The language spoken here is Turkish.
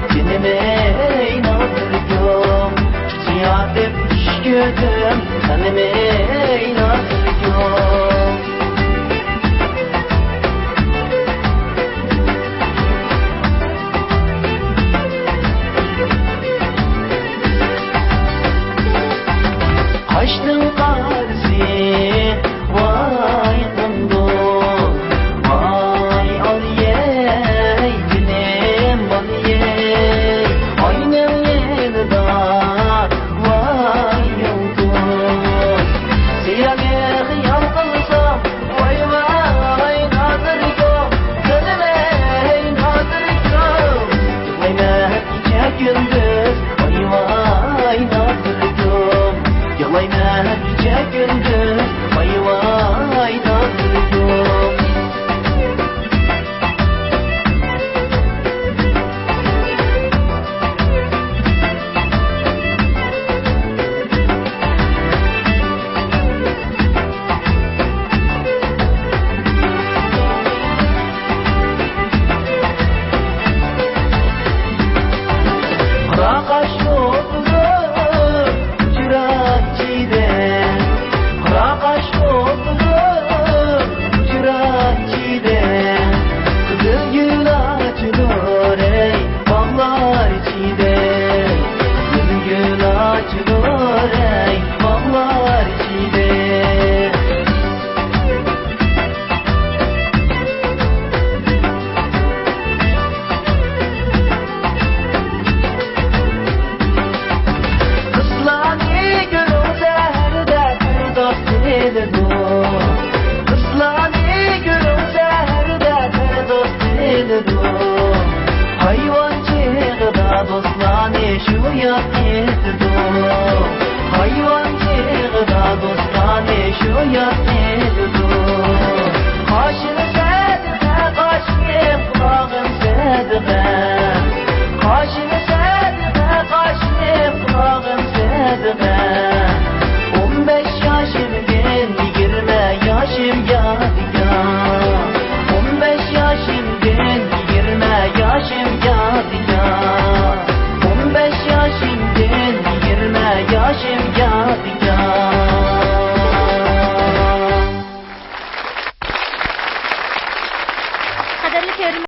Cinime nazırgım Ziyadep düşküdüm Kanime nazırgım Açtım karzi vay kundum vay aliyey dilim baliyey aynem yelda vay yıldız siyame hıyal kılsam vay vay nazırgım gönlüme nazırgım yıklayma gece gündüz vay vay nazırgım yıklayma gece gündüz vay vay nazırgım Rakaş yoldur Cüratçide Rakaş yoldur Cüratçide Kızıl gül açılır ey bağlar içinde Kızıl gül açılır ey bağlar içinde Kıslani gülüm zeherde bir dost edidu Kıslani gülüm zeherde bir dost edidu Hayvan çığda dostlani şu yat edidu Hayvan çığda dostlani şu yat edidu Kaşını sedge kaşım kulağım sedge